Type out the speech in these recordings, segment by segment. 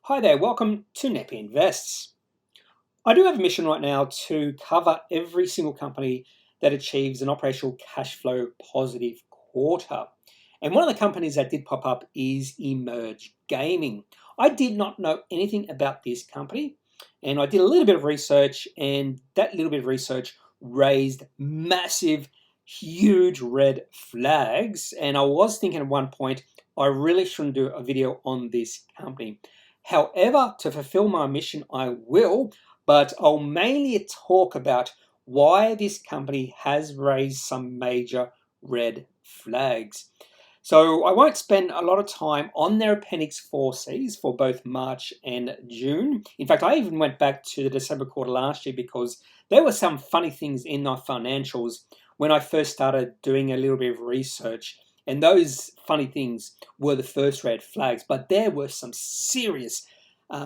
Hi there, welcome to Neppy Invests. I do have a mission right now to cover every single company that achieves an operational cash flow positive quarter. And one of the companies that did pop up is Emerge Gaming. I did not know anything about this company, and I did a little bit of research, and that little bit of research raised massive, huge red flags. And I was thinking at one point, I really shouldn't do a video on this company. However, to fulfill my mission, I will, but I'll mainly talk about why this company has raised some major red flags. So I won't spend a lot of time on their Appendix 4Cs for both March and June. In fact, I even went back to the December quarter last year because there were some funny things in my financials when I first started doing a little bit of research. And those funny things were the first red flags, but there were some serious,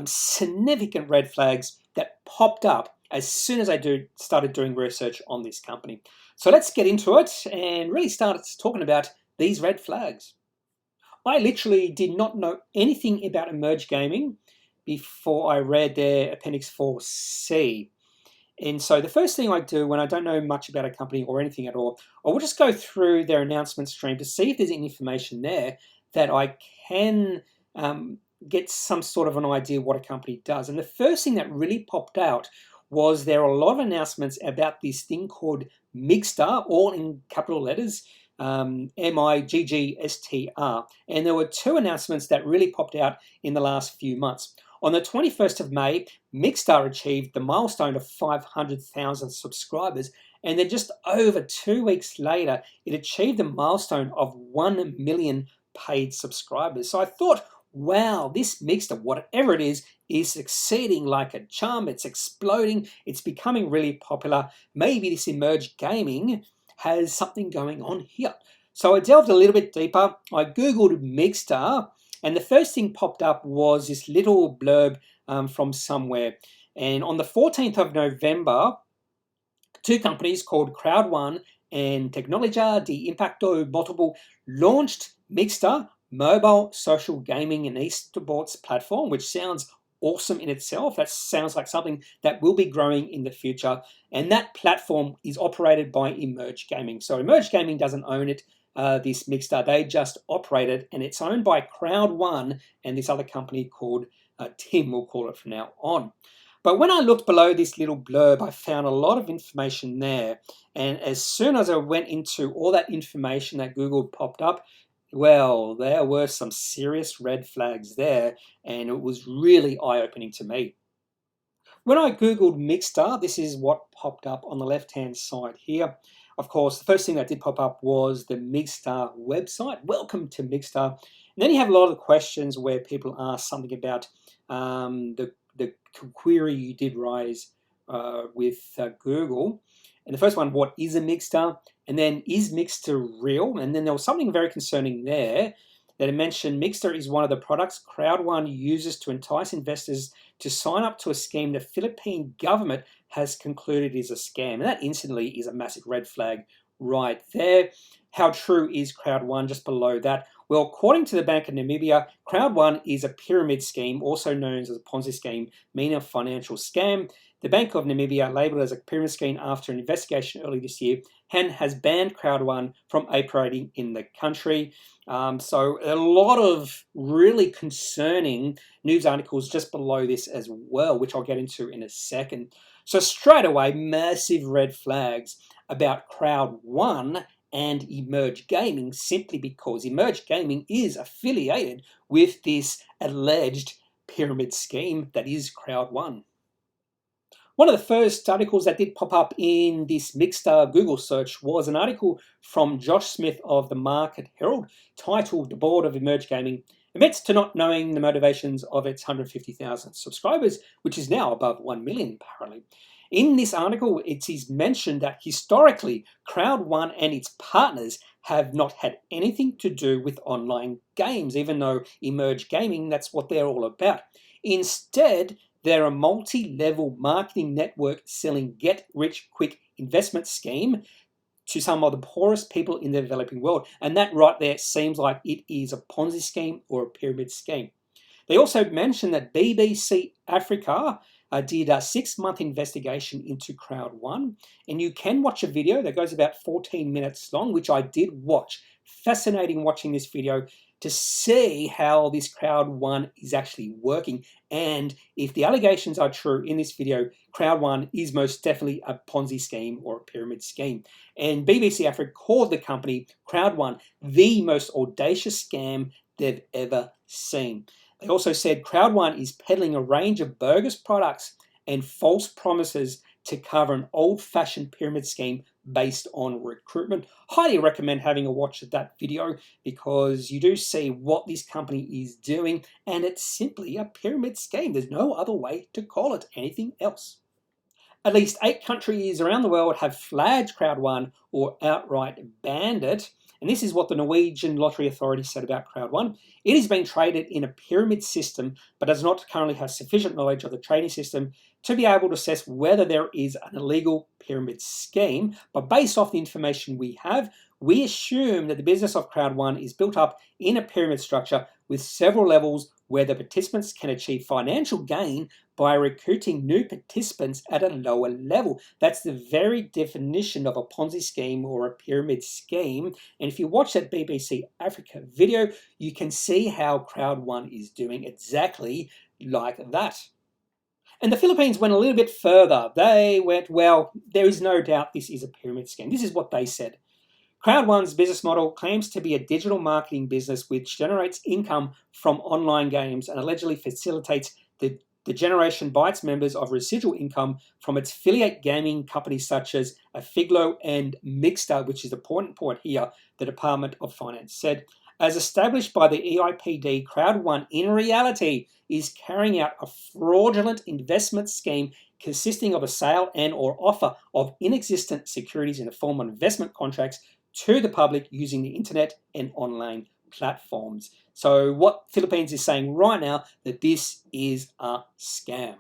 significant red flags that popped up as soon as I started doing research on this company. So let's get into it and really start talking about these red flags. I literally did not know anything about Emerge Gaming before I read their Appendix 4C. And so the first thing I do when I don't know much about a company or anything at all, I will just go through their announcement stream to see if there's any information there that I can get some sort of an idea what a company does. And the first thing that really popped out was there are a lot of announcements about this thing called Migstr, all in capital letters, Miggstr. And there were two announcements that really popped out in the last few months. On the 21st of May, Migstr achieved the milestone of 500,000 subscribers, and then just over 2 weeks later, it achieved the milestone of 1 million paid subscribers. So I thought, wow, this Migstr, whatever it is succeeding like a charm. It's exploding. It's becoming really popular. Maybe this Emerge Gaming has something going on here. So I delved a little bit deeper. I Googled Migstr, and the first thing popped up was this little blurb from somewhere. And on the 14th of November, two companies called Crowd1 and Tecnologia de Impacto Multiple launched Migstr, mobile social gaming and esports platform, which sounds awesome in itself. That sounds like something that will be growing in the future. And that platform is operated by Emerge Gaming. So Emerge Gaming doesn't own it, this Migstr. They just operate it, and it's owned by Crowd1 and this other company called Tim, we'll call it from now on. But when I looked below this little blurb, I found a lot of information there. And as soon as I went into all that information that Google popped up, well, there were some serious red flags there, and it was really eye-opening to me. When I Googled Migstr, this is what popped up on the left-hand side here. Of course, the first thing that did pop up was the Migstr website. Welcome to Migstr. And then you have a lot of questions where people ask something about the query you did raise with Google. And the first one, what is a Migstr? And then, is Migstr real? And then there was something very concerning there that it mentioned Migstr is one of the products Crowd1 uses to entice investors to sign up to a scheme the Philippine government has concluded is a scam. And that instantly is a massive red flag right there. How true is Crowd1? Just below that. Well, according to the Bank of Namibia, Crowd1 is a pyramid scheme, also known as a Ponzi scheme, meaning a financial scam. The Bank of Namibia labelled it as a pyramid scheme after an investigation early this year and has banned Crowd1 from operating in the country. So a lot of really concerning news articles just below this as well, which I'll get into in a second. So straight away, massive red flags about Crowd1 and Emerge Gaming, simply because Emerge Gaming is affiliated with this alleged pyramid scheme that is Crowd1. One of the first articles that did pop up in this Migstr Google search was an article from Josh Smith of the Market Herald titled "The Board of Emerge Gaming Admits to Not Knowing the Motivations of Its 150,000 Subscribers," which is now above 1 million apparently. In this article, it is mentioned that historically, Crowd1 and its partners have not had anything to do with online games, even though Emerge Gaming, that's what they're all about. Instead, they're a multi-level marketing network selling get-rich-quick investment scheme to some of the poorest people in the developing world. And that right there seems like it is a Ponzi scheme or a pyramid scheme. They also mentioned that BBC Africa did a 6-month investigation into Crowd1, and you can watch a video that goes about 14 minutes long, which I did watch. Fascinating watching this video to see how this Crowd1 is actually working, and if the allegations are true in this video, Crowd1 is most definitely a Ponzi scheme or a pyramid scheme. And BBC Africa called the company Crowd1 the most audacious scam they've ever seen. They also said Crowd1 is peddling a range of bogus products and false promises to cover an old-fashioned pyramid scheme based on recruitment. Highly recommend having a watch of that video because you do see what this company is doing, and it's simply a pyramid scheme. There's no other way to call it anything else. At least 8 countries around the world have flagged Crowd1 or outright banned it. And this is what the Norwegian Lottery Authority said about Crowd1. It is being traded in a pyramid system, but does not currently have sufficient knowledge of the trading system to be able to assess whether there is an illegal pyramid scheme. But based off the information we have, we assume that the business of Crowd1 is built up in a pyramid structure with several levels where the participants can achieve financial gain by recruiting new participants at a lower level. That's the very definition of a Ponzi scheme or a pyramid scheme. And if you watch that BBC Africa video, you can see how Crowd1 is doing exactly like that. And the Philippines went a little bit further. They went, well, there is no doubt this is a pyramid scheme. This is what they said. Crowd1's business model claims to be a digital marketing business which generates income from online games and allegedly facilitates the generation by its members of residual income from its affiliate gaming companies such as Afiglo and Mixta, which is the important point here, the Department of Finance said. As established by the EIPD, Crowd1 in reality is carrying out a fraudulent investment scheme consisting of a sale and or offer of inexistent securities in the form of investment contracts to the public using the internet and online platforms. So what Philippines is saying right now, that this is a scam.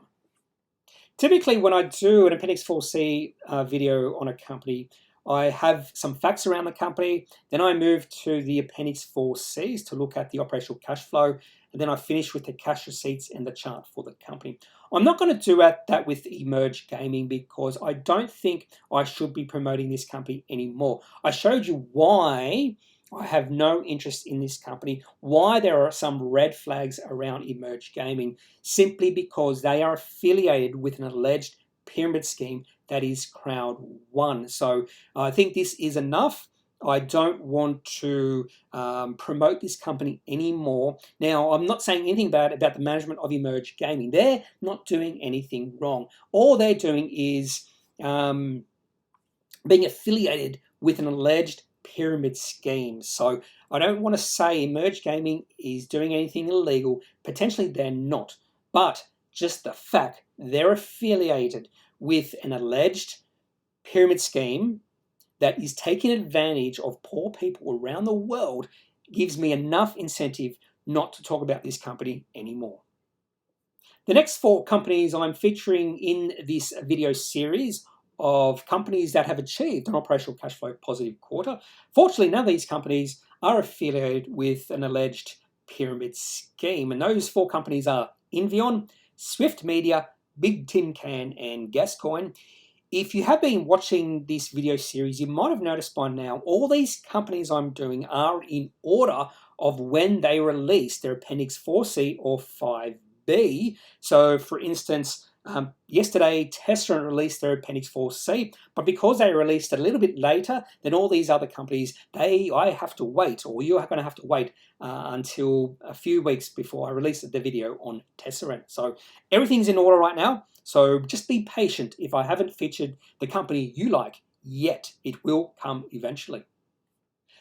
Typically when I do an Appendix 4C video on a company, I have some facts around the company, then I move to the Appendix 4Cs to look at the operational cash flow, and then I finish with the cash receipts and the chart for the company. I'm not going to do that with Emerge Gaming because I don't think I should be promoting this company anymore. I showed you why I have no interest in this company, why there are some red flags around Emerge Gaming, simply because they are affiliated with an alleged pyramid scheme that is Crowd1. So I think this is enough. I don't want to promote this company anymore. Now, I'm not saying anything about the management of Emerge Gaming. They're not doing anything wrong. All they're doing is being affiliated with an alleged pyramid scheme. So I don't want to say Emerge Gaming is doing anything illegal. Potentially they're not. But just the fact they're affiliated with an alleged pyramid scheme that is taking advantage of poor people around the world gives me enough incentive not to talk about this company anymore. The next 4 companies I'm featuring in this video series of companies that have achieved an operational cash flow positive quarter. Fortunately, none of these companies are affiliated with an alleged pyramid scheme, and those 4 companies are Invion, Swift Media, Bigtincan, and Gascoigne. If you have been watching this video series, you might have noticed by now all these companies I'm doing are in order of when they release their Appendix 4C or 5B. So, for instance, yesterday Tesserent released their Appendix 4C, but because they released it a little bit later than all these other companies, I have to wait, or you're going to have to wait until a few weeks before I release the video on Tesserent. So everything's in order right now, so just be patient if I haven't featured the company you like yet. It will come eventually.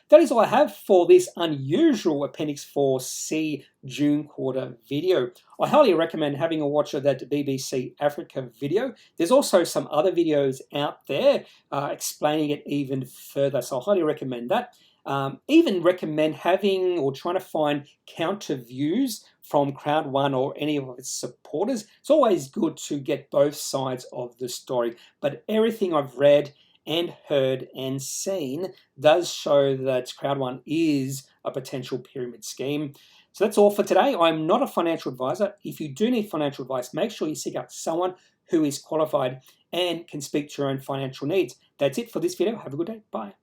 That is all I have for this unusual Appendix 4C June quarter video. I highly recommend having a watch of that BBC Africa video. There's also some other videos out there explaining it even further, so I highly recommend that. Even recommend having or trying to find counter views from Crowd1 or any of its supporters. It's always good to get both sides of the story, but everything I've read and heard and seen does show that Crowd1 is a potential pyramid scheme. So that's all for today. I'm not a financial advisor. If you do need financial advice, make sure you seek out someone who is qualified and can speak to your own financial needs. That's it for this video. Have a good day. Bye.